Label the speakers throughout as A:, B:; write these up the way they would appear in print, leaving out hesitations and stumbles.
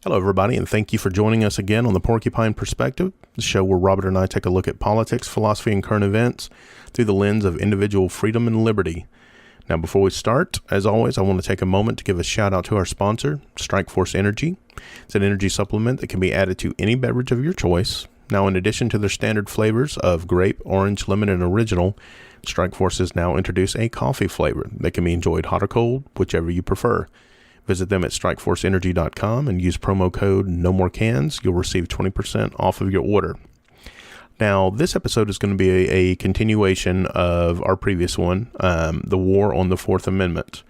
A: Hello, everybody, and thank you for joining us again on the Porcupine Perspective, the show where Robert and I take a look at politics, philosophy, and current events through the lens of individual freedom and liberty. Now, before we start, as always, I want to take a moment to give a shout out to our sponsor, Strikeforce Energy. It's an energy supplement that can be added to any beverage of your choice. Now, in addition to their standard flavors of grape, orange, lemon, and original, Strikeforce has now introduced a coffee flavor that can be enjoyed hot or cold, whichever you prefer. Visit them at strikeforceenergy.com and use promo code NOMORECANS. You'll receive 20% off of your order. Now, this episode is going to be a continuation of our previous one, the War on the Fourth Amendment.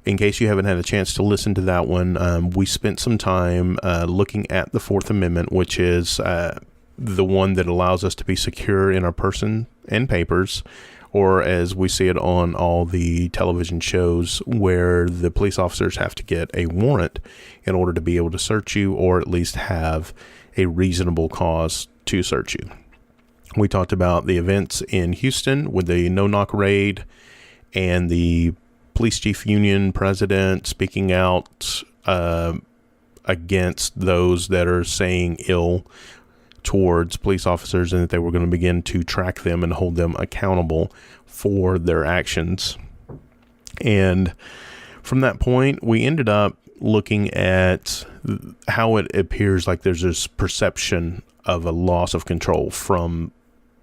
A: In case you haven't had a chance to listen to that one, we spent some time looking at the Fourth Amendment, which is the one that allows us to be secure in our person and papers, or as we see it on all the television shows where the police officers have to get a warrant in order to be able to search you, or at least have a reasonable cause to search you. We talked about the events in Houston with the no-knock raid and the police chief union president speaking out against those that are saying ill towards police officers, and that they were going to begin to track them and hold them accountable for their actions. And from that point, we ended up looking at how it appears like there's this perception of a loss of control from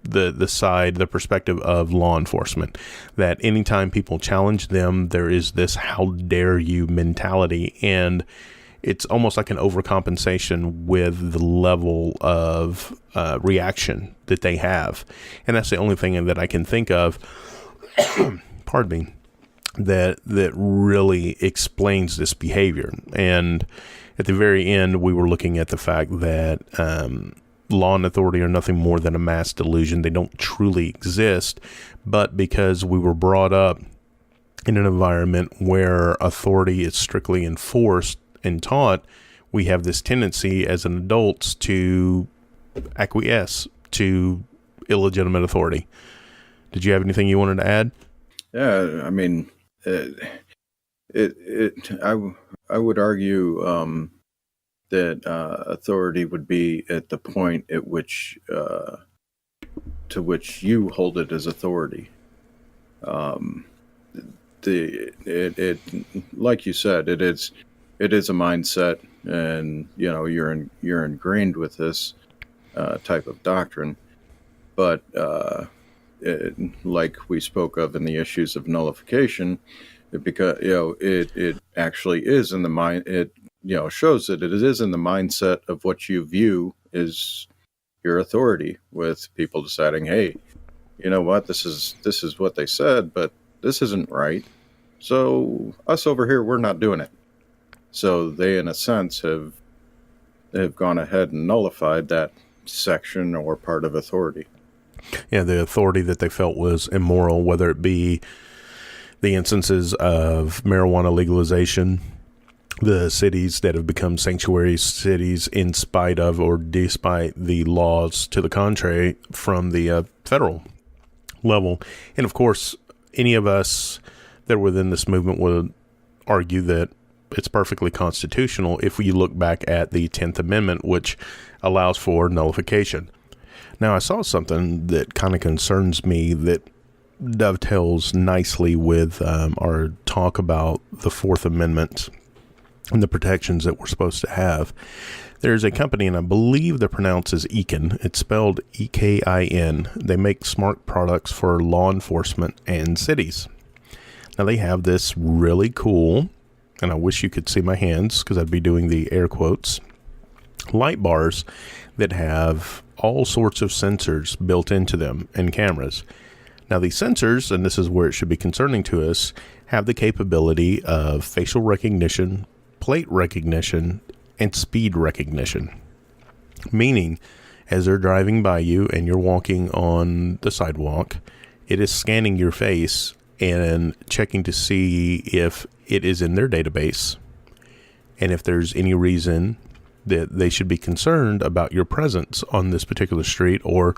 A: the perspective of law enforcement, that anytime people challenge them, there is this how dare you mentality, and it's almost like an overcompensation with the level of reaction that they have. And that's the only thing that I can think of, pardon me, that really explains this behavior. And at the very end, we were looking at the fact that law and authority are nothing more than a mass delusion. They don't truly exist, but because we were brought up in an environment where authority is strictly enforced and taught, we have this tendency as an adults to acquiesce to illegitimate authority. Did you have anything you wanted to add?
B: Yeah, I mean, I would argue that authority would be at the point at which to which you hold it as authority. Like you said, it is a mindset, and you're ingrained with this type of doctrine. But like we spoke of in the issues of nullification, it actually is in the mind. It shows that it is in the mindset of what you view is your authority, with people deciding, hey, you know what, this is what they said, but this isn't right. So us over here, we're not doing it. So they, in a sense, have gone ahead and nullified that section or part of authority.
A: Yeah, the authority that they felt was immoral, whether it be the instances of marijuana legalization, the cities that have become sanctuary cities in spite of or despite the laws to the contrary from the federal level. And of course, any of us that are within this movement would argue that it's perfectly constitutional if we look back at the 10th Amendment, which allows for nullification. Now, I saw something that kind of concerns me that dovetails nicely with our talk about the Fourth Amendment and the protections that we're supposed to have. There's a company, and I believe they're pronounced as Ekin. It's spelled E-K-I-N. They make smart products for law enforcement and cities. Now, they have this really cool, and I wish you could see my hands because I'd be doing the air quotes, light bars that have all sorts of sensors built into them and cameras. Now, these sensors, and this is where it should be concerning to us, have the capability of facial recognition, plate recognition, and speed recognition. Meaning, as they're driving by you and you're walking on the sidewalk, it is scanning your face and checking to see if it is in their database, and if there's any reason that they should be concerned about your presence on this particular street, or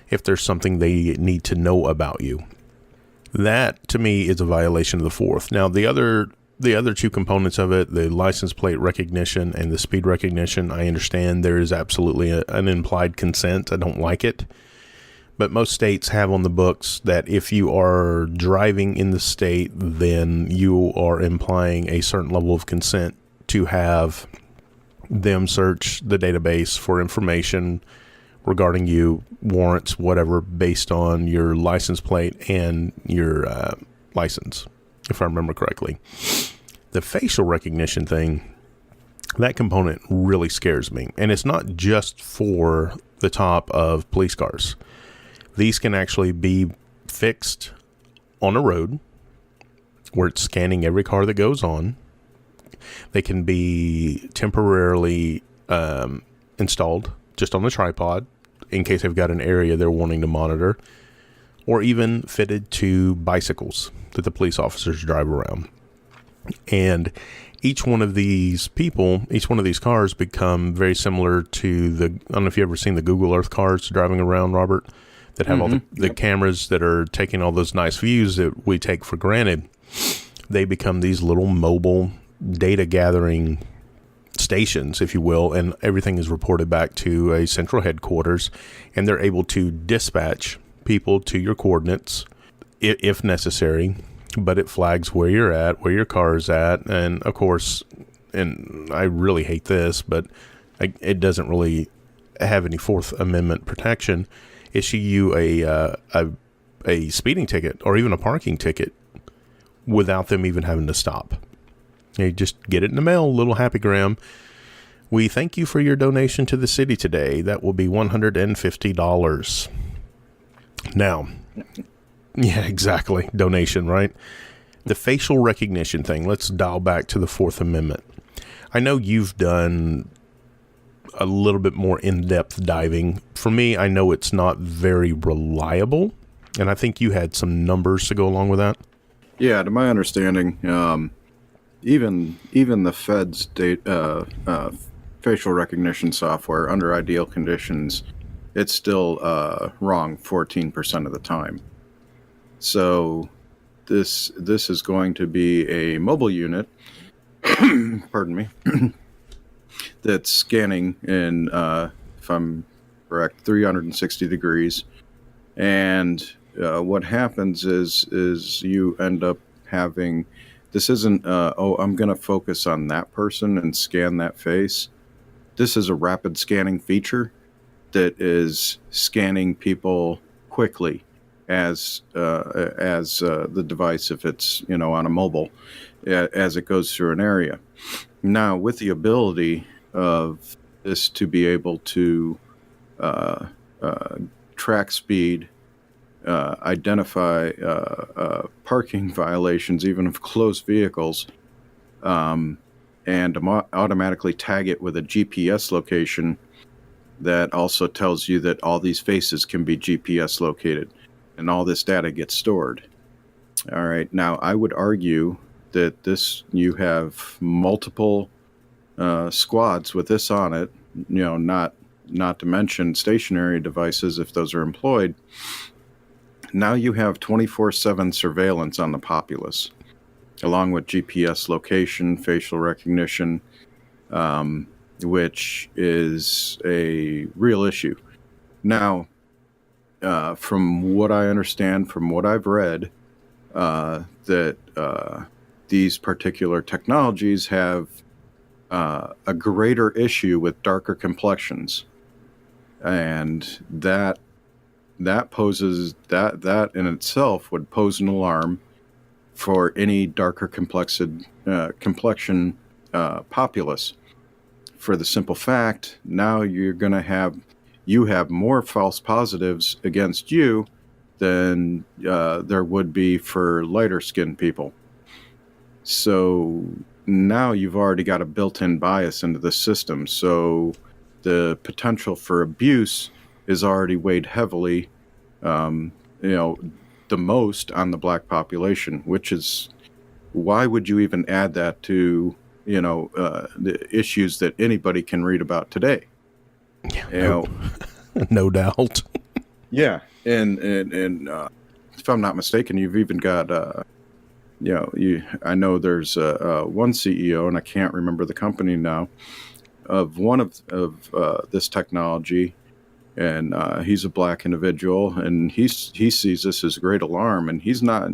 A: if there's something they need to know about you. That, to me, is a violation of the Fourth. Now, the other the other two components of it, the license plate recognition and the speed recognition, I understand there is absolutely an implied consent. I don't like it. But most states have on the books that if you are driving in the state, then you are implying a certain level of consent to have them search the database for information regarding you, warrants, whatever, based on your license plate and your license, if I remember correctly. The facial recognition thing, that component really scares me. And it's not just for the top of police cars. These can actually be fixed on a road where it's scanning every car that goes on. They can be temporarily installed just on the tripod in case they've got an area they're wanting to monitor, or even fitted to bicycles that the police officers drive around. And each one of these people, each one of these cars become very similar to I don't know if you've ever seen the Google Earth cars driving around, Robert, that have all the cameras that are taking all those nice views that we take for granted. They become these little mobile data gathering stations, if you will, and everything is reported back to a central headquarters, and they're able to dispatch people to your coordinates if necessary, but it flags where you're at, where your car is at, and of course, and I really hate this, but it doesn't really have any Fourth Amendment protection, issue you a speeding ticket or even a parking ticket without them even having to stop. You just get it in the mail, little happy gram. We thank you for your donation to the city today. That will be $150. Now, yeah, exactly. Donation, right? The facial recognition thing. Let's dial back to the Fourth Amendment. I know you've done a little bit more in-depth diving. For me, I know it's not very reliable, and I think you had some numbers to go along with that.
B: Yeah, to my understanding, even the Fed's facial recognition software under ideal conditions, it's still wrong 14% of the time. So this is going to be a mobile unit, pardon me, that's scanning in, if I'm correct, 360 degrees. And what happens is you end up having, this isn't, I'm going to focus on that person and scan that face. This is a rapid scanning feature that is scanning people quickly as the device, if it's, on a mobile, as it goes through an area. Now, with the ability of this to be able to track speed, identify parking violations, even of closed vehicles, and automatically tag it with a GPS location that also tells you that all these faces can be GPS located, and all this data gets stored. All right. Now, I would argue that you have multiple squads with this on it, not to mention stationary devices if those are employed. Now you have 24/7 surveillance on the populace, along with GPS location, facial recognition, which is a real issue. Now, from what I understand, from what I've read, that these particular technologies have a greater issue with darker complexions, and that poses that in itself would pose an alarm for any darker complexion populace. For the simple fact, now you're going to have more false positives against you than there would be for lighter skinned people. So now you've already got a built-in bias into the system. So the potential for abuse is already weighed heavily, the most on the black population, which is, why would you even add that to, the issues that anybody can read about today?
A: No doubt.
B: Yeah. And if I'm not mistaken, you've even got I know there's one CEO, and I can't remember the company now, of one of this technology, and he's a black individual, and he sees this as a great alarm, and he's not.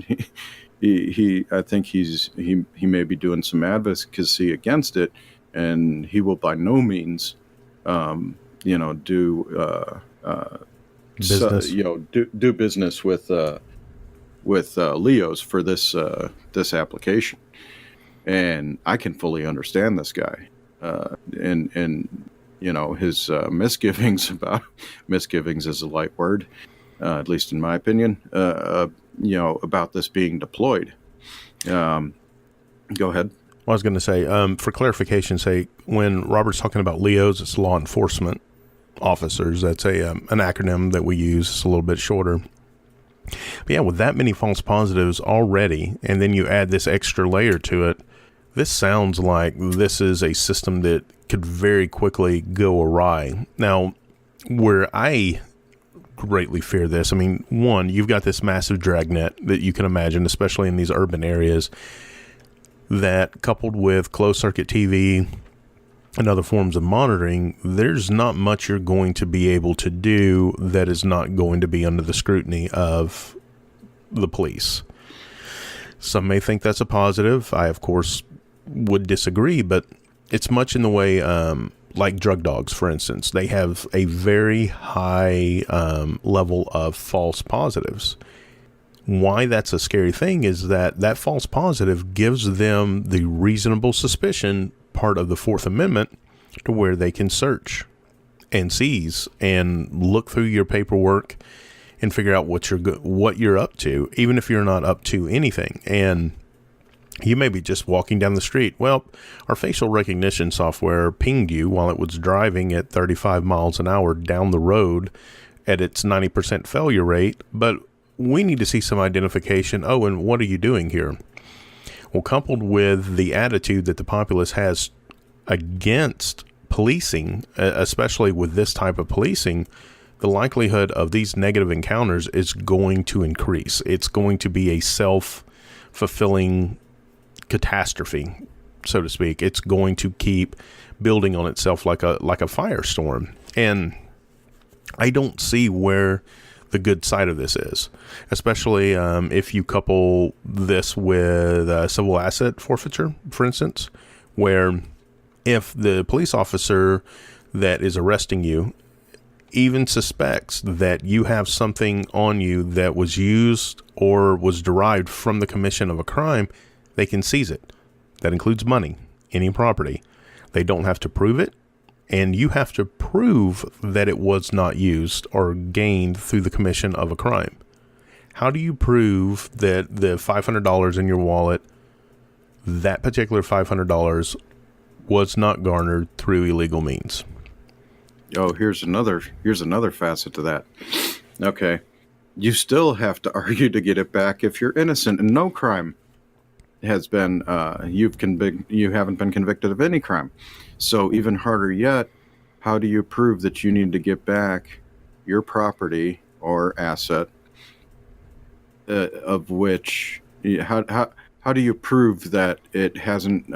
B: He I think he may be doing some advocacy against it, and he will by no means, do
A: Business.
B: do business with Leos for this application. And I can fully understand this guy, and his misgivings is a light word, at least in my opinion, about this being deployed. Go ahead.
A: I was going to say, for clarification's sake, when Robert's talking about LEOs, it's law enforcement officers. That's an acronym that we use. It's a little bit shorter. But yeah, with that many false positives already, and then you add this extra layer to it, this sounds like this is a system that could very quickly go awry. Now, where I greatly fear this, I mean, one, you've got this massive dragnet that you can imagine, especially in these urban areas, that coupled with closed circuit TV and other forms of monitoring, there's not much you're going to be able to do that is not going to be under the scrutiny of the police. Some may think that's a positive. I, of course, would disagree, but it's much in the way like drug dogs, for instance. They have a very high level of false positives. Why that's a scary thing is that false positive gives them the reasonable suspicion part of the Fourth Amendment to where they can search and seize and look through your paperwork and figure out what you're up to, even if you're not up to anything. And you may be just walking down the street. Well, our facial recognition software pinged you while it was driving at 35 miles an hour down the road at its 90% failure rate, but we need to see some identification. Oh, and what are you doing here? Well, coupled with the attitude that the populace has against policing, especially with this type of policing, the likelihood of these negative encounters is going to increase. It's going to be a self-fulfilling catastrophe, so to speak. It's going to keep building on itself like a firestorm. And I don't see where the good side of this is, especially if you couple this with civil asset forfeiture, for instance, where if the police officer that is arresting you even suspects that you have something on you that was used or was derived from the commission of a crime, they can seize it. That includes money, any property. They don't have to prove it. And you have to prove that it was not used or gained through the commission of a crime. How do you prove that the $500 in your wallet, that particular $500, was not garnered through illegal means?
B: Oh, here's another facet to that. Okay. You still have to argue to get it back if you're innocent and no crime has been, you haven't been convicted of any crime. So even harder yet, how do you prove that you need to get back your property or asset, of which, how do you prove that it hasn't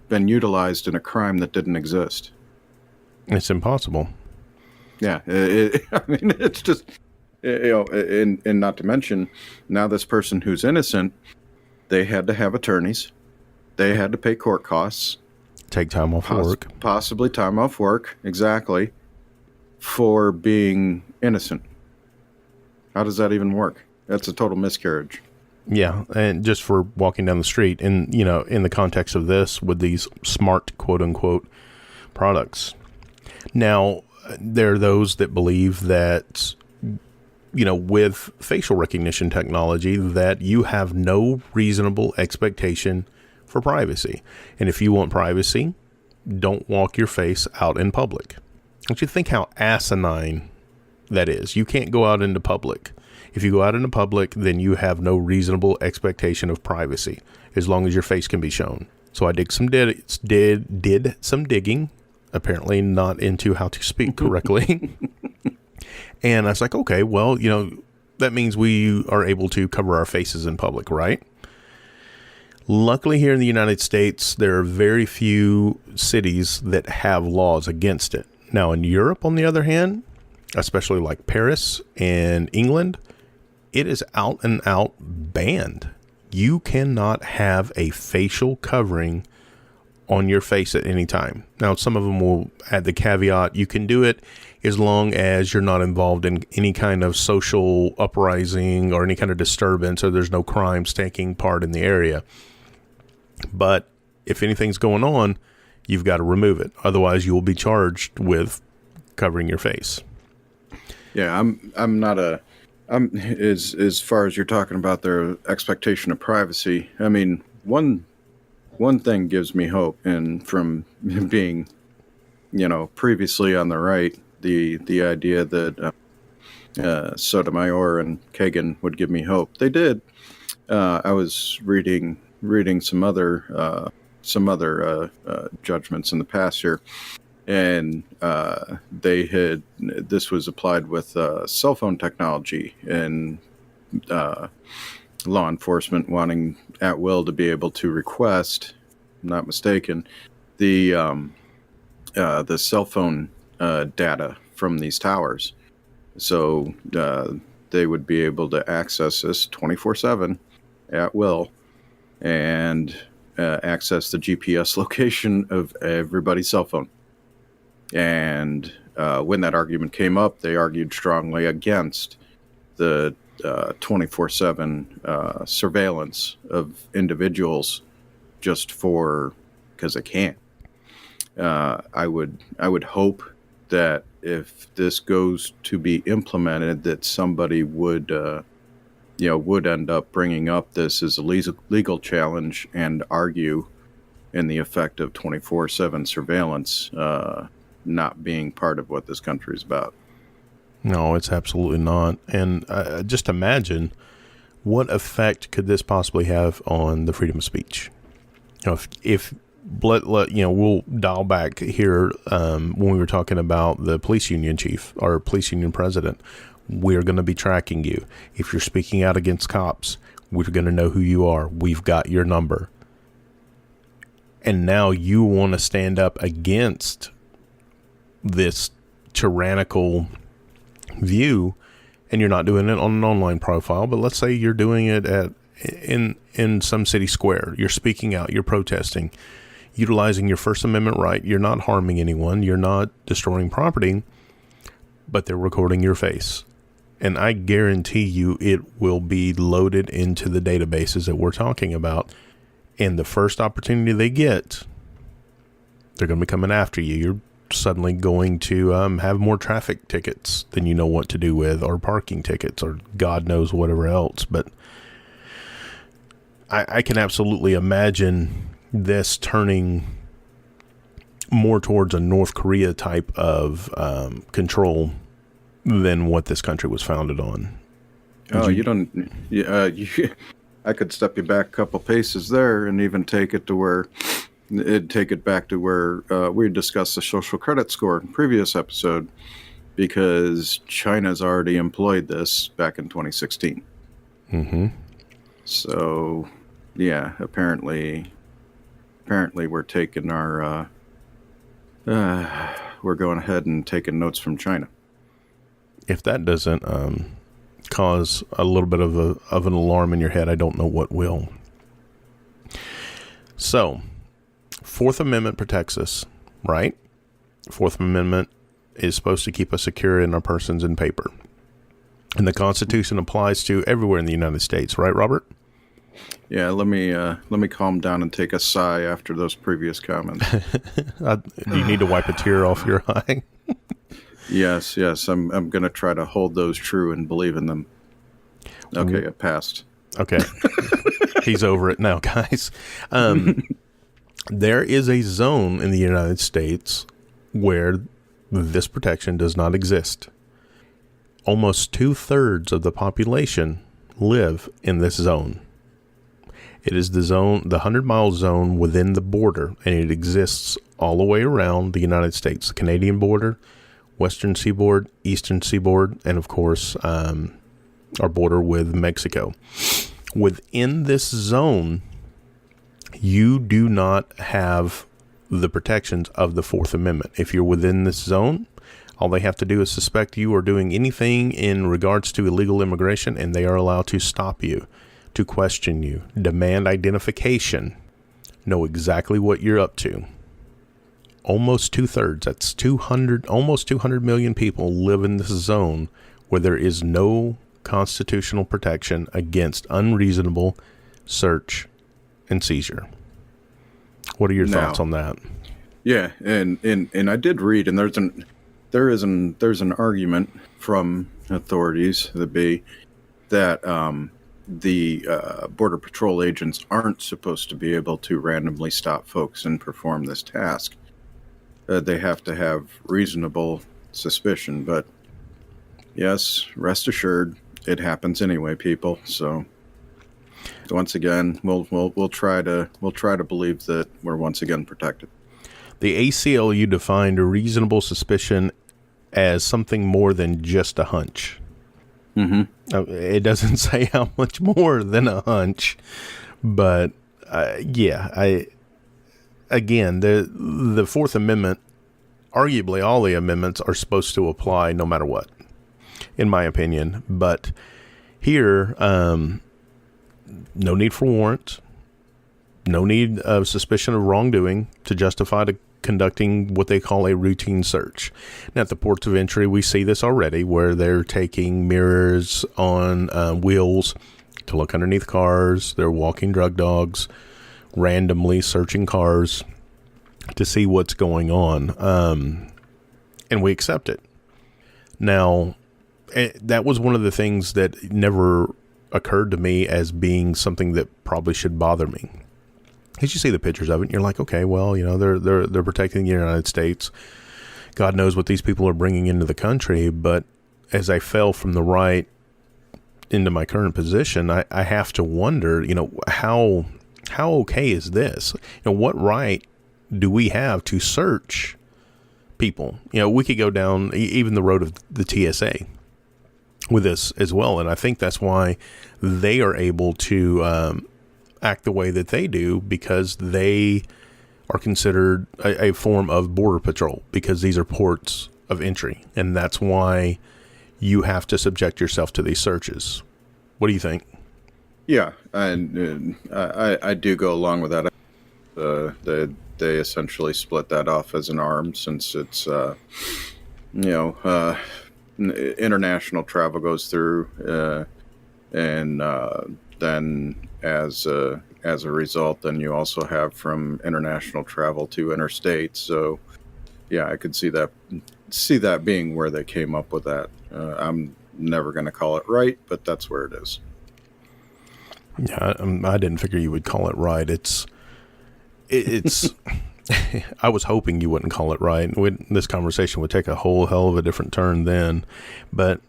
B: been utilized in a crime that didn't exist?
A: It's impossible.
B: Yeah, I mean, it's just, and not to mention, now this person who's innocent, they had to have attorneys, they had to pay court costs,
A: take time off work,
B: possibly time off work, exactly, for being innocent. How does that even work? That's a total miscarriage.
A: Yeah, and just for walking down the street, and in the context of this, with these smart quote unquote products. Now, there are those that believe that, with facial recognition technology, that you have no reasonable expectation for privacy. And if you want privacy, don't walk your face out in public. Don't you think how asinine that is? You can't go out into public. If you go out into public, then you have no reasonable expectation of privacy as long as your face can be shown. So I did some digging, apparently not into how to speak correctly. And I was like, okay, well, that means we are able to cover our faces in public, right? Luckily, here in the United States, there are very few cities that have laws against it. Now, in Europe, on the other hand, especially like Paris and England, it is out and out banned. You cannot have a facial covering on your face at any time. Now, some of them will add the caveat, you can do it as long as you're not involved in any kind of social uprising or any kind of disturbance, or there's no crimes taking part in the area. But if anything's going on, you've got to remove it. Otherwise, you will be charged with covering your face.
B: Yeah, I'm not as far as you're talking about their expectation of privacy. I mean, one thing gives me hope, and from being, previously on the right, the idea that Sotomayor and Kagan would give me hope. They did. I was reading some other judgments in the past here, and this was applied with cell phone technology and law enforcement wanting at will to be able to request, I'm not mistaken, the cell phone data from these towers, so they would be able to access this 24/7 at will, and access the GPS location of everybody's cell phone. And when that argument came up, they argued strongly against the 24/7 surveillance of individuals just because it can. I would hope that if this goes to be implemented, that somebody would end up bringing up this as a legal challenge and argue in the effect of 24/7 surveillance not being part of what this country is about.
A: No, it's absolutely not. And just imagine, what effect could this possibly have on the freedom of speech? If we'll dial back here when we were talking about the police union chief or police union president. We're going to be tracking you. If you're speaking out against cops, we're going to know who you are. We've got your number. And now you want to stand up against this tyrannical view, and you're not doing it on an online profile, but let's say you're doing it in some city square. You're speaking out, you're protesting, utilizing your First Amendment right. You're not harming anyone. You're not destroying property, but they're recording your face. And I guarantee you it will be loaded into the databases that we're talking about. And the first opportunity they get, they're going to be coming after you. You're suddenly going to have more traffic tickets than you know what to do with, or parking tickets, or God knows whatever else. But I can absolutely imagine this turning more towards a North Korea type of control than what this country was founded on.
B: I could step you back a couple paces there and even take it back to where we discussed the social credit score in previous episode, because China's already employed this back in 2016.
A: Mm-hmm.
B: So, yeah, apparently we're taking we're going ahead and taking notes from China.
A: If that doesn't cause a little bit of an alarm in your head, I don't know what will. So, Fourth Amendment protects us, right? Fourth Amendment is supposed to keep us secure in our persons and paper. And the Constitution applies to everywhere in the United States, right, Robert?
B: Yeah, let me calm down and take a sigh after those previous comments.
A: Do you need to wipe a tear off your eye?
B: Yes. I'm going to try to hold those true and believe in them. Okay, it passed.
A: Okay. He's over it now, guys. There is a zone in the United States where this protection does not exist. Almost 2/3 of the population live in this zone. It is the 100-mile zone within the border, and it exists all the way around the United States, the Canadian border, Western Seaboard, Eastern Seaboard, and of course, our border with Mexico. Within this zone, you do not have the protections of the Fourth Amendment. If you're within this zone, all they have to do is suspect you are doing anything in regards to illegal immigration, and they are allowed to stop you, to question you, demand identification, know exactly what you're up to. Almost 2/3, that's 200, almost 200 million people live in this zone where there is no constitutional protection against unreasonable search and seizure. What are your thoughts on that?
B: Yeah, and I did read, and there's an argument from authorities, that the Border Patrol agents aren't supposed to be able to randomly stop folks and perform this task. They have to have reasonable suspicion, but yes, rest assured, it happens anyway, people. So once again, we'll try to believe that we're once again protected.
A: The ACLU defined a reasonable suspicion as something more than just a hunch.
B: Mm-hmm.
A: It doesn't say how much more than a hunch, but again, the Fourth Amendment, arguably all the amendments are supposed to apply no matter what, in my opinion. But here, no need for warrants, no need of suspicion of wrongdoing to justify conducting what they call a routine search. Now, at the ports of entry, we see this already, where they're taking mirrors on wheels to look underneath cars. They're walking drug dogs, randomly searching cars to see what's going on, and we accept it. Now, that was one of the things that never occurred to me as being something that probably should bother me. Because you see the pictures of it, and you're like, okay, well, you know, they're protecting the United States. God knows what these people are bringing into the country. But as I fell from the right into my current position, I have to wonder, you know, how okay is this? You know, what right do we have to search people? You know, we could go down even the road of the TSA with this as well. And I think that's why they are able to act the way that they do, because they are considered a form of border patrol, because these are ports of entry. And that's why you have to subject yourself to these searches. What do you think?
B: Yeah, and I do go along with that. They essentially split that off as an arm, since it's international travel goes through, and then as a result, then you also have from international travel to interstate. So yeah, I could see that being where they came up with that. I'm never going to call it right, but that's where it is.
A: Yeah, I didn't figure you would call it right. It's I was hoping you wouldn't call it right. This conversation would take a whole hell of a different turn then. But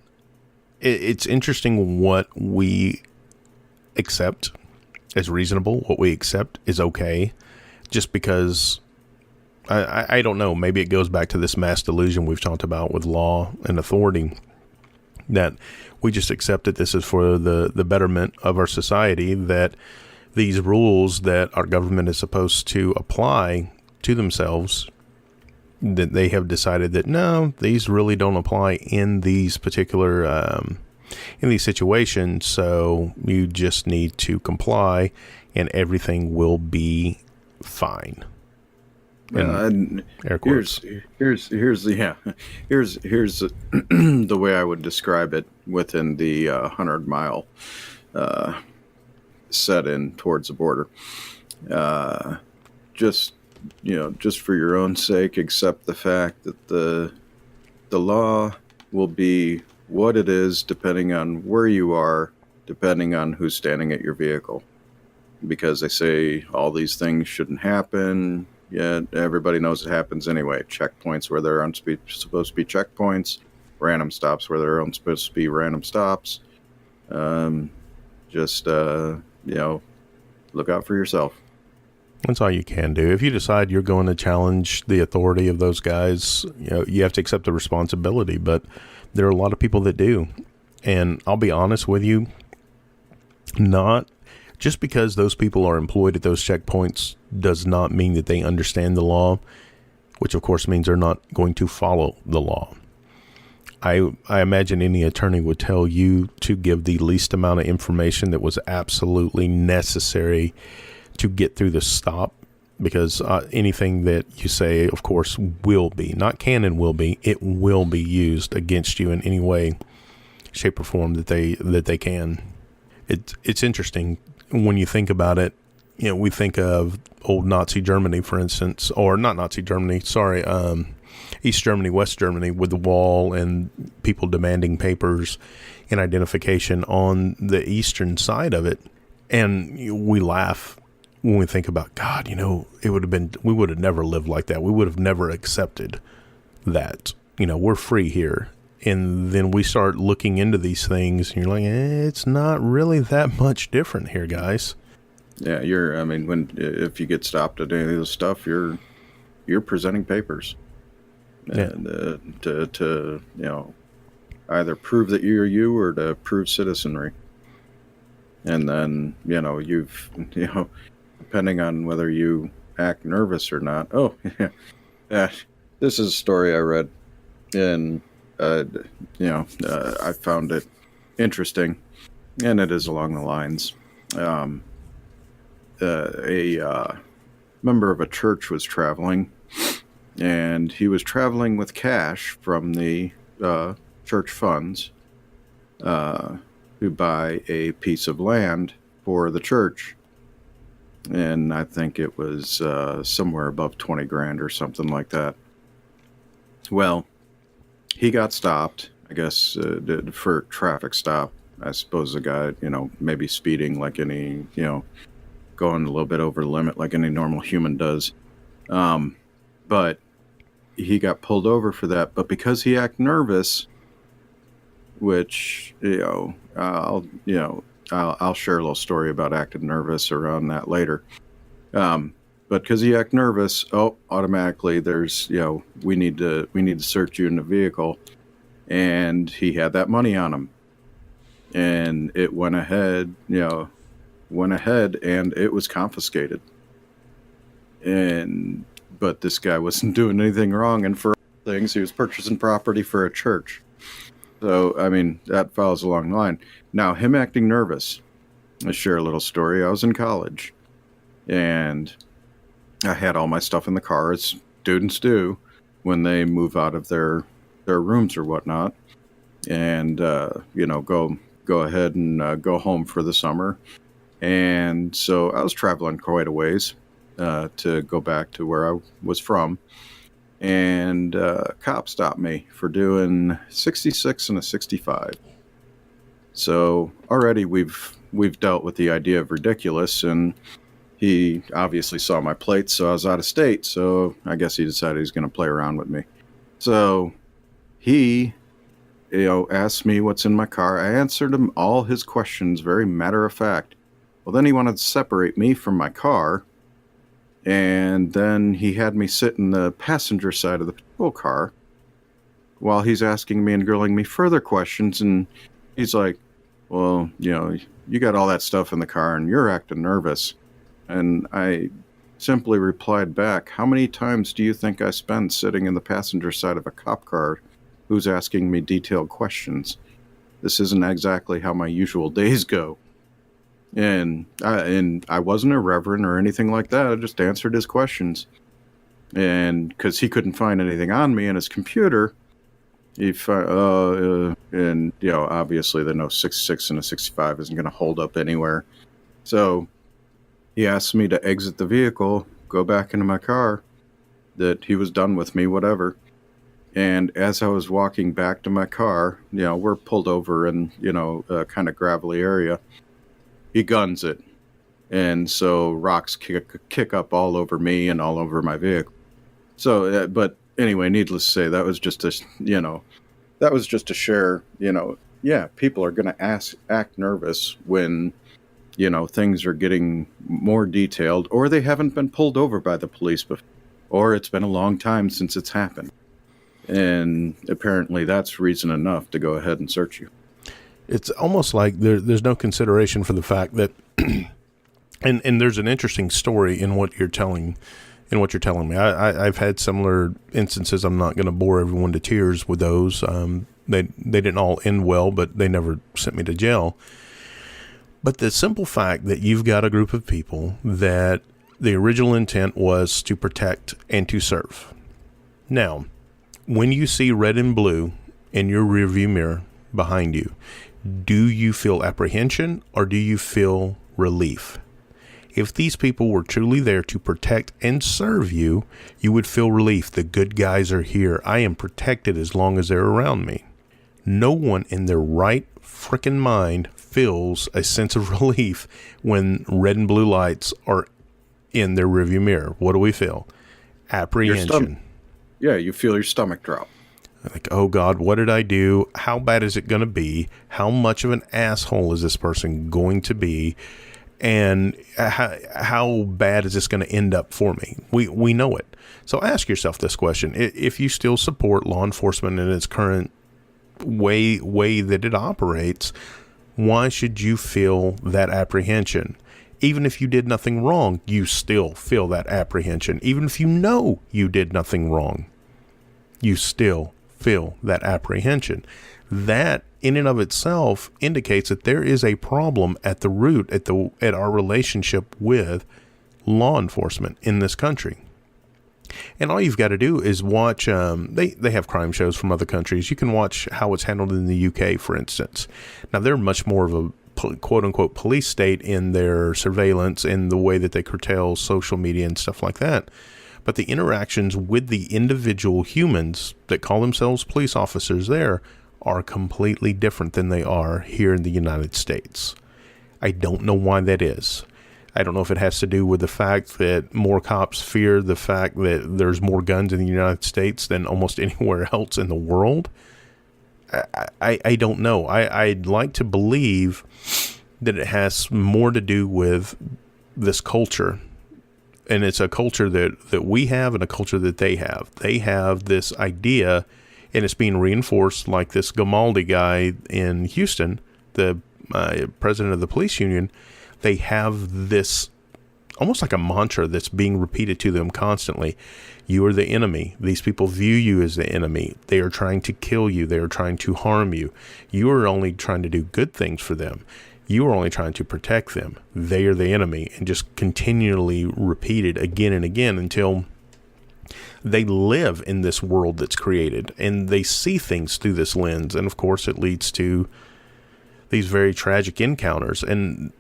A: it's interesting what we accept as reasonable, what we accept is okay, just because I don't know, maybe it goes back to this mass delusion we've talked about with law and authority, that we just accept that this is for the betterment of our society, that these rules that our government is supposed to apply to themselves, that they have decided that no, these really don't apply in these particular in these situations, so you just need to comply and everything will be fine.
B: And here's the way I would describe it within the 100-mile set in towards the border. Just for your own sake, accept the fact that the law will be what it is, depending on where you are, depending on who's standing at your vehicle. Because they say all these things shouldn't happen, yet everybody knows it happens anyway. Checkpoints where there aren't supposed to be checkpoints, random stops where there aren't supposed to be random stops. Look out for yourself.
A: That's all you can do. If you decide you're going to challenge the authority of those guys, you have to accept the responsibility. But there are a lot of people that do. And I'll be honest with you, not just because those people are employed at those checkpoints does not mean that they understand the law, which of course means they're not going to follow the law. I imagine any attorney would tell you to give the least amount of information that was absolutely necessary to get through the stop, because anything that you say, of course, will be, not can and will be, it will be used against you in any way, shape, or form that they can. It's interesting when you think about it. You know, we think of old Nazi Germany, for instance, or not Nazi Germany, sorry, East Germany, West Germany, with the wall and people demanding papers and identification on the eastern side of it. And we laugh when we think about, God, you know, we would have never lived like that. We would have never accepted that. You know, we're free here. And then we start looking into these things and you're like, it's not really that much different here, guys.
B: Yeah, if you get stopped at any of this stuff, you're presenting papers. And to either prove that you're you or to prove citizenry. And then, depending on whether you act nervous or not. Oh, yeah. This is a story I read, and, I found it interesting, and it is along the lines. A member of a church was traveling, and he was traveling with cash from the church funds to buy a piece of land for the church. And I think it was somewhere above 20 grand or something like that. Well, he got stopped, I guess, for a traffic stop. I suppose the guy, maybe speeding like any, going a little bit over the limit like any normal human does. But he got pulled over for that. But because he acted nervous, which, I'll share a little story about acting nervous around that later. But because he acted nervous, automatically there's, we need to search you in the vehicle. And he had that money on him. And it went ahead and it was confiscated. But this guy wasn't doing anything wrong, and for things, he was purchasing property for a church. So, that follows along the line. Now, him acting nervous, I'll share a little story. I was in college, and I had all my stuff in the car, as students do when they move out of their rooms or whatnot, and, go ahead and go home for the summer. And so I was traveling quite a ways to go back to where I was from. And a cop stopped me for doing 66 and a 65. So already we've dealt with the idea of ridiculous, and he obviously saw my plates, so I was out of state. So I guess he decided he's going to play around with me. So he asked me what's in my car. I answered him all his questions, very matter of fact. Well, then he wanted to separate me from my car, and then he had me sit in the passenger side of the patrol car while he's asking me and grilling me further questions. And he's like, well, you got all that stuff in the car and you're acting nervous. And I simply replied back, how many times do you think I spend sitting in the passenger side of a cop car who's asking me detailed questions? This isn't exactly how my usual days go. And I wasn't irreverent or anything like that. I just answered his questions. And because he couldn't find anything on me in his computer, obviously the no 66 and a 65 isn't going to hold up anywhere. So he asked me to exit the vehicle, go back into my car, that he was done with me, whatever. And as I was walking back to my car, we're pulled over in, a kind of gravelly area. He guns it. And so rocks kick up all over me and all over my vehicle. So, but anyway, needless to say, that was just to share, people are going to act nervous when, things are getting more detailed, or they haven't been pulled over by the police before, or it's been a long time since it's happened. And apparently that's reason enough to go ahead and search you.
A: It's almost like there's no consideration for the fact that And there's an interesting story in what you're telling me. I've had similar instances. I'm not going to bore everyone to tears with those. They didn't all end well, but they never sent me to jail. But the simple fact that you've got a group of people that the original intent was to protect and to serve. Now, when you see red and blue in your rearview mirror behind you, do you feel apprehension or do you feel relief? If these people were truly there to protect and serve you, you would feel relief. The good guys are here. I am protected as long as they're around me. No one in their right frickin' mind feels a sense of relief when red and blue lights are in their rearview mirror. What do we feel? Apprehension.
B: Yeah, you feel your stomach drop.
A: Like, oh God, what did I do? How bad is it going to be? How much of an asshole is this person going to be? And how bad is this going to end up for me? We know it. So ask yourself this question. If you still support law enforcement in its current way that it operates, why should you feel that apprehension? Even if you did nothing wrong, you still feel that apprehension. Even if you know you did nothing wrong, you still feel that apprehension. That in and of itself indicates that there is a problem at the root, at our relationship with law enforcement in this country. And all you've got to do is watch, they have crime shows from other countries. You can watch how it's handled in the UK, for instance. Now, they're much more of a quote-unquote police state in their surveillance and the way that they curtail social media and stuff like that. But the interactions with the individual humans that call themselves police officers there are completely different than they are here in the United States. I don't know why that is. I don't know if it has to do with the fact that more cops fear the fact that there's more guns in the United States than almost anywhere else in the world. I don't know. I'd like to believe that it has more to do with this culture. And it's a culture that we have and a culture that they have. They have this idea, and it's being reinforced, like this Gamaldi guy in Houston, the president of the police union. They have this almost like a mantra that's being repeated to them constantly. You are the enemy. These people view you as the enemy. They are trying to kill you. They are trying to harm you. You are only trying to do good things for them. You are only trying to protect them. They are the enemy, and just continually repeated again and again until they live in this world that's created and they see things through this lens. And of course it leads to these very tragic encounters, and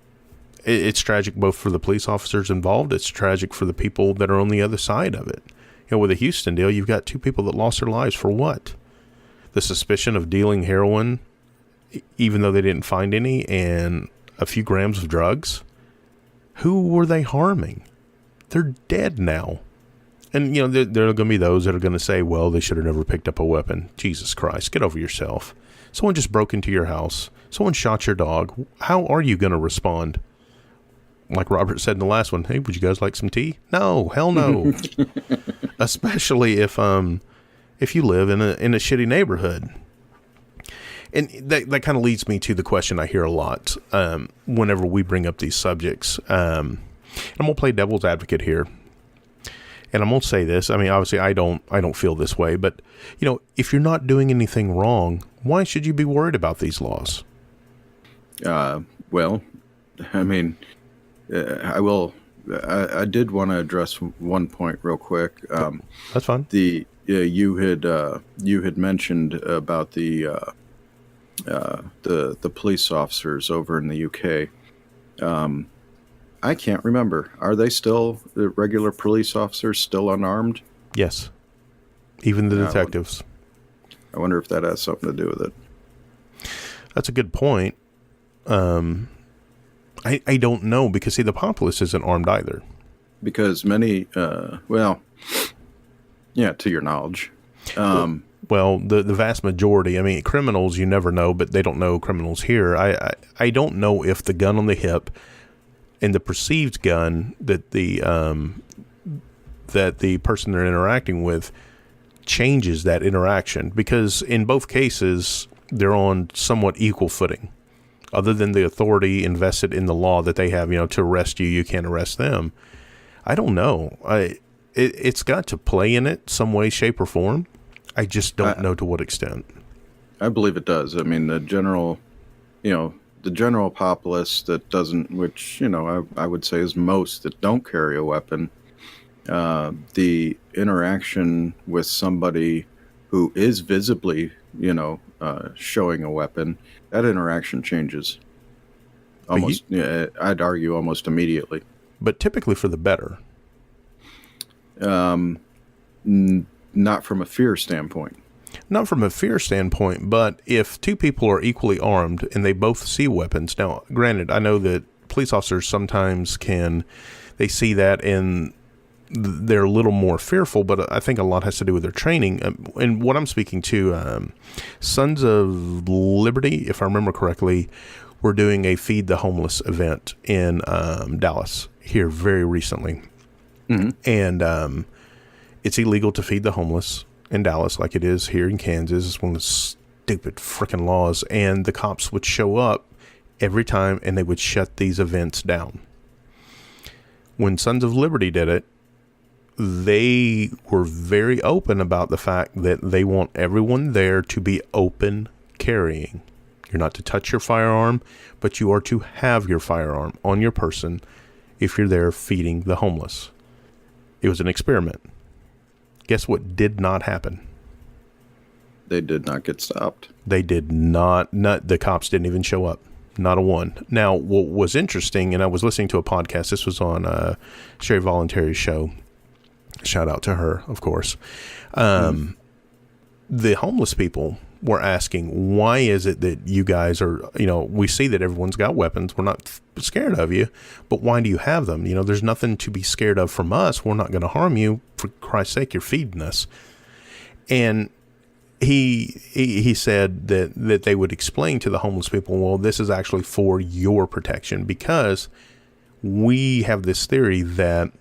A: it's tragic both for the police officers involved. It's tragic for the people that are on the other side of it. You know, with the Houston deal, you've got two people that lost their lives for what? The suspicion of dealing heroin, even though they didn't find any, and a few grams of drugs. Who were they harming? They're dead now. And, you know, there are going to be those that are going to say, well, they should have never picked up a weapon. Jesus Christ, get over yourself. Someone just broke into your house. Someone shot your dog. How are you going to respond? Like Robert said in the last one, hey, would you guys like some tea? No, hell no. Especially if you live in a shitty neighborhood. And that kind of leads me to the question I hear a lot whenever we bring up these subjects. And I'm going to play devil's advocate here. And I'm going to say this. I mean, obviously, I don't feel this way. But, you know, if you're not doing anything wrong, why should you be worried about these laws?
B: Well, I mean, I did want to address one point real quick.
A: That's fine.
B: You had mentioned about the police officers over in the UK. I can't remember. Are they still the regular police officers, still unarmed?
A: Yes. Even the detectives.
B: I wonder if that has something to do with it.
A: That's a good point. I don't know, because, see, the populace isn't armed either.
B: Because many, to your knowledge.
A: Well, the vast majority, I mean, criminals, you never know, but they don't know criminals here. I don't know if the gun on the hip and the perceived gun that the person they're interacting with changes that interaction, because in both cases, they're on somewhat equal footing. other than the authority invested in the law that they have, to arrest you. You can't arrest them. I don't know. It's got to play in it some way, shape, or form. I just don't know to what extent.
B: I believe it does. I mean, the general populace that doesn't, which, I would say is most that don't carry a weapon, the interaction with somebody who is visibly, showing a weapon, that interaction changes almost, I'd argue almost immediately.
A: But typically for the better.
B: Not from a fear standpoint.
A: Not from a fear standpoint, but if two people are equally armed and they both see weapons, now, granted, I know that police officers sometimes they see that and they're a little more fearful, but I think a lot has to do with their training. And what I'm speaking to, Sons of Liberty, if I remember correctly, were doing a Feed the Homeless event in Dallas here very recently. Mm-hmm. And it's illegal to feed the homeless in Dallas like it is here in Kansas. It's one of the stupid freaking laws. And the cops would show up every time and they would shut these events down. When Sons of Liberty did it, they were very open about the fact that they want everyone there to be open carrying. You're not to touch your firearm, but you are to have your firearm on your person if you're there feeding the homeless. It was an experiment. Guess what did not happen?
B: They did not get stopped.
A: They did not. The cops didn't even show up. Not a one. Now, what was interesting, and I was listening to a podcast. This was on Sherry Voluntary's show. Shout out to her, of course. The homeless people were asking, why is it that you guys are, we see that everyone's got weapons. We're not scared of you, but why do you have them? There's nothing to be scared of from us. We're not going to harm you. For Christ's sake, you're feeding us. And he said that they would explain to the homeless people, well, this is actually for your protection, because we have this theory that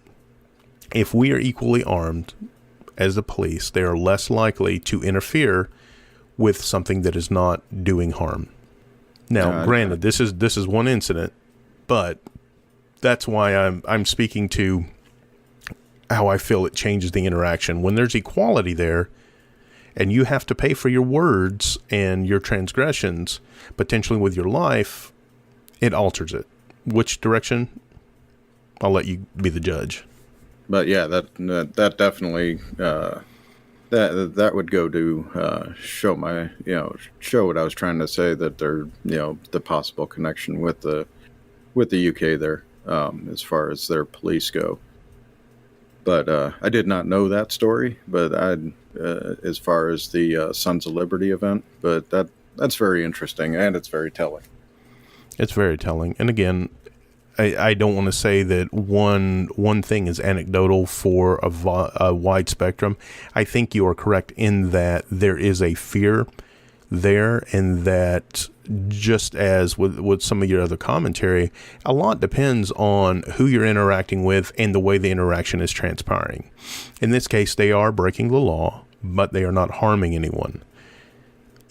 A: if we are equally armed as the police, they are less likely to interfere with something that is not doing harm. Now, granted, this is one incident, but that's why I'm speaking to how I feel it changes the interaction. When there's equality there, and you have to pay for your words and your transgressions, potentially with your life, it alters it. Which direction? I'll let you be the judge.
B: But yeah, that definitely that would go to show what I was trying to say, that there, the possible connection with the UK there, as far as their police go. But I did not know that story. But as far as the Sons of Liberty event, but that's very interesting, and it's very telling.
A: It's very telling, and again, I don't want to say that one thing is anecdotal for a wide spectrum. I think you are correct in that there is a fear there, and that just as with some of your other commentary, a lot depends on who you're interacting with and the way the interaction is transpiring. In this case, they are breaking the law, but they are not harming anyone.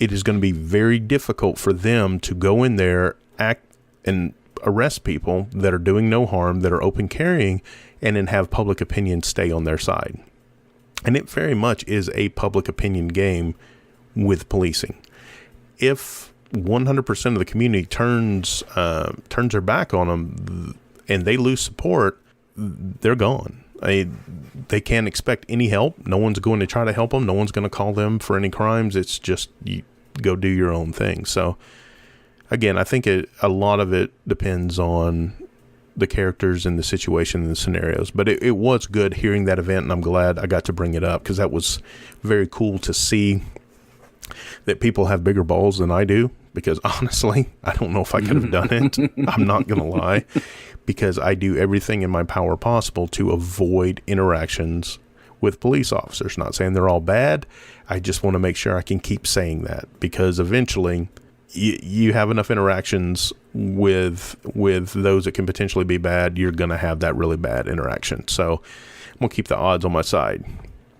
A: It is going to be very difficult for them to go in there, act, and arrest people that are doing no harm, that are open carrying, and then have public opinion stay on their side. And it very much is a public opinion game with policing. If 100% of the community turns their back on them and they lose support, they're gone. They can't expect any help. No one's going to try to help them. No one's going to call them for any crimes. It's just you go do your own thing. So again, I think a lot of it depends on the characters and the situation and the scenarios. But it was good hearing that event, and I'm glad I got to bring it up, because that was very cool to see that people have bigger balls than I do. Because honestly, I don't know if I could have done it. I'm not going to lie, because I do everything in my power possible to avoid interactions with police officers. Not saying they're all bad. I just want to make sure I can keep saying that, because eventually you have enough interactions with those that can potentially be bad, you're going to have that really bad interaction. So I'm going to keep the odds on my side.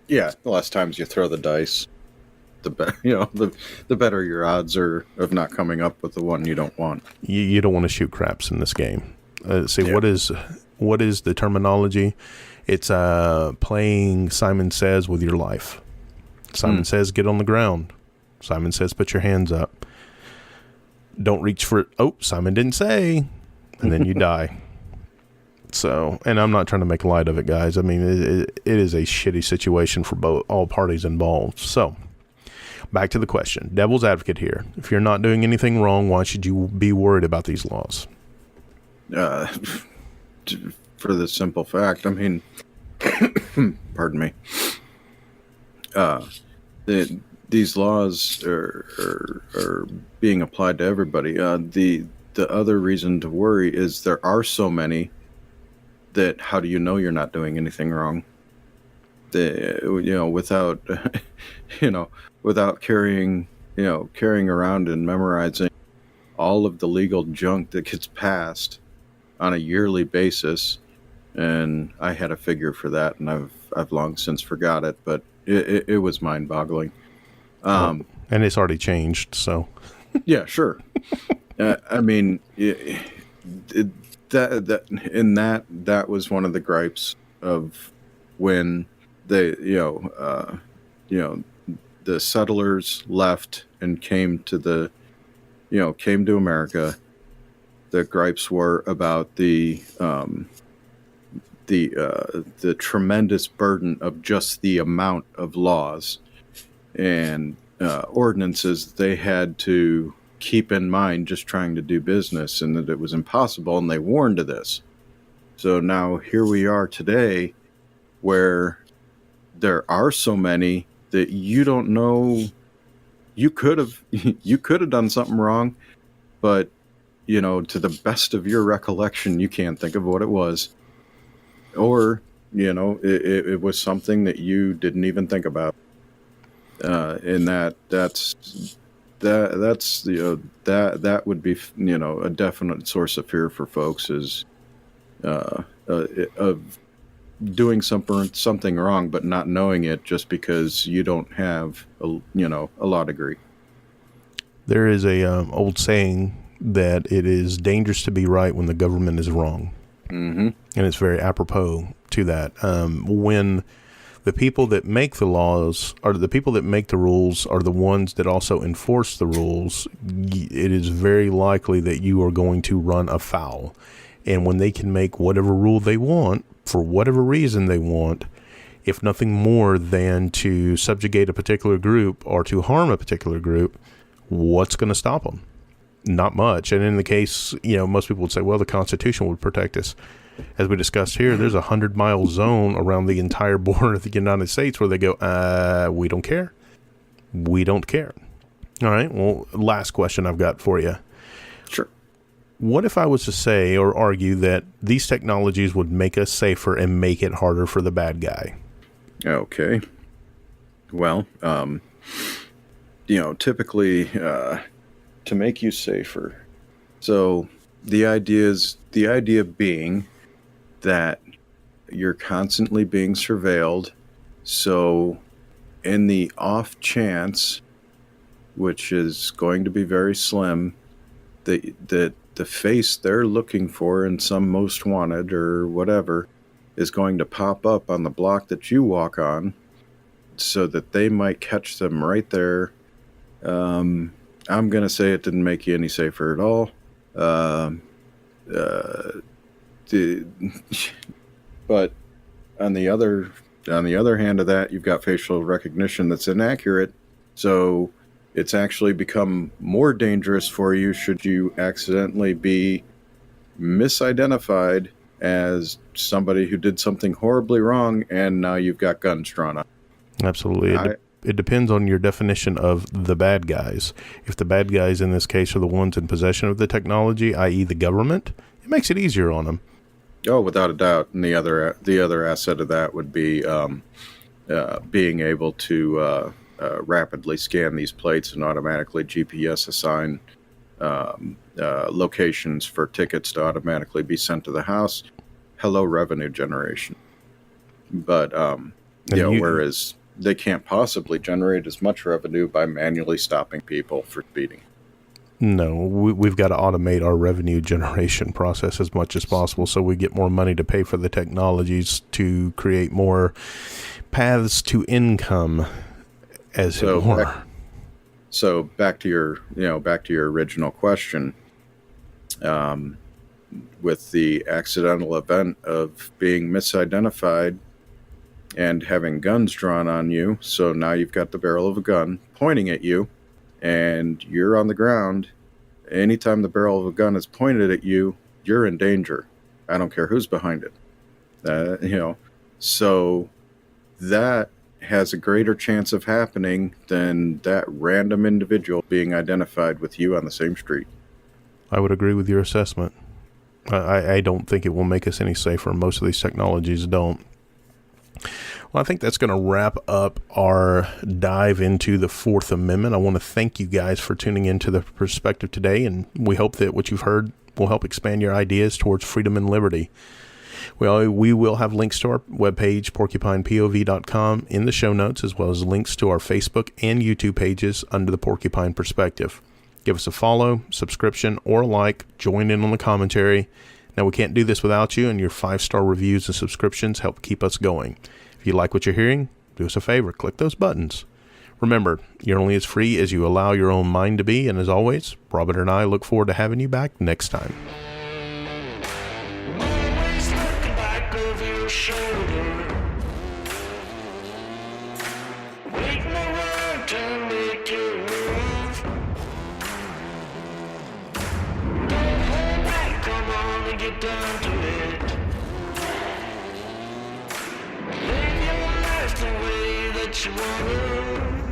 B: Yeah, the less times you throw the dice. the better your odds are of not coming up with the one you don't want.
A: You don't want to shoot craps in this game. See,
B: Yeah.
A: what is the terminology? It's playing Simon Says with your life. Simon says, get on the ground. Simon says, put your hands up. Don't reach for it. Oh, Simon didn't say. And then you die. So, and I'm not trying to make light of it, guys. I mean, it is a shitty situation for all parties involved. So, back to the question. Devil's advocate here. If you're not doing anything wrong, why should you be worried about these laws?
B: For the simple fact, I mean, pardon me. These laws are being applied to everybody. The other reason to worry is there are so many that how do you know you're not doing anything wrong? Without without carrying around and memorizing all of the legal junk that gets passed on a yearly basis. And I had a figure for that, and I've long since forgot it, but it was mind-boggling.
A: And it's already changed, so.
B: Yeah, sure. I mean, that was one of the gripes of when the settlers left and came to America. The gripes were about the tremendous burden of just the amount of laws and ordinances they had to keep in mind just trying to do business, and that it was impossible, and they warned of this. So now here we are today where there are so many that you don't know. You could have done something wrong, but to the best of your recollection, you can't think of what it was. Or, it was something that you didn't even think about. And that would be, a definite source of fear for folks is of doing something wrong, but not knowing it just because you don't have a law degree.
A: There is a old saying that it is dangerous to be right when the government is wrong.
B: Mm-hmm.
A: And it's very apropos to that. When the people that make the laws or the people that make the rules are the ones that also enforce the rules, it is very likely that you are going to run afoul. And when they can make whatever rule they want, for whatever reason they want, if nothing more than to subjugate a particular group or to harm a particular group, what's going to stop them? Not much. And in the case, most people would say, well, the Constitution would protect us. As we discussed here, there's 100-mile zone around the entire border of the United States where they go, we don't care. We don't care. All right. Well, last question I've got for you.
B: Sure.
A: What if I was to say or argue that these technologies would make us safer and make it harder for the bad guy?
B: Okay. Well, typically to make you safer. So the idea being that you're constantly being surveilled. So in the off chance, which is going to be very slim, that the face they're looking for in some most wanted or whatever is going to pop up on the block that you walk on so that they might catch them right there. I'm going to say it didn't make you any safer at all. But on the other hand of that, you've got facial recognition that's inaccurate. So it's actually become more dangerous for you should you accidentally be misidentified as somebody who did something horribly wrong, and now you've got guns drawn on.
A: Absolutely. It depends on your definition of the bad guys. If the bad guys in this case are the ones in possession of the technology, i.e. the government, it makes it easier on them.
B: Oh, without a doubt. And the other asset of that would be being able to rapidly scan these plates and automatically GPS assign locations for tickets to automatically be sent to the house. Hello, revenue generation. But whereas they can't possibly generate as much revenue by manually stopping people for speeding.
A: No, we've got to automate our revenue generation process as much as possible so we get more money to pay for the technologies to create more paths to income, as it were.
B: So back to your original question, with the accidental event of being misidentified and having guns drawn on you. So now you've got the barrel of a gun pointing at you, and you're on the ground. Anytime the barrel of a gun is pointed at you, you're in danger. I don't care who's behind it. So that has a greater chance of happening than that random individual being identified with you on the same street.
A: I would agree with your assessment. I don't think it will make us any safer. Most of these technologies don't. Well, I think that's going to wrap up our dive into the Fourth Amendment. I want to thank you guys for tuning into The Perspective today, and we hope that what you've heard will help expand your ideas towards freedom and liberty. Well, we will have links to our webpage, porcupinepov.com, in the show notes, as well as links to our Facebook and YouTube pages under The Porcupine Perspective. Give us a follow, subscription, or a like. Join in on the commentary. Now, we can't do this without you, and your 5-star reviews and subscriptions help keep us going. If you like what you're hearing, do us a favor. Click those buttons. Remember, you're only as free as you allow your own mind to be, and as always, Robert and I look forward to having you back next time.
C: Always looking back over your shoulder, waiting around to make your move. Don't hold back, come on and get down to it. Live your life the way that you want to.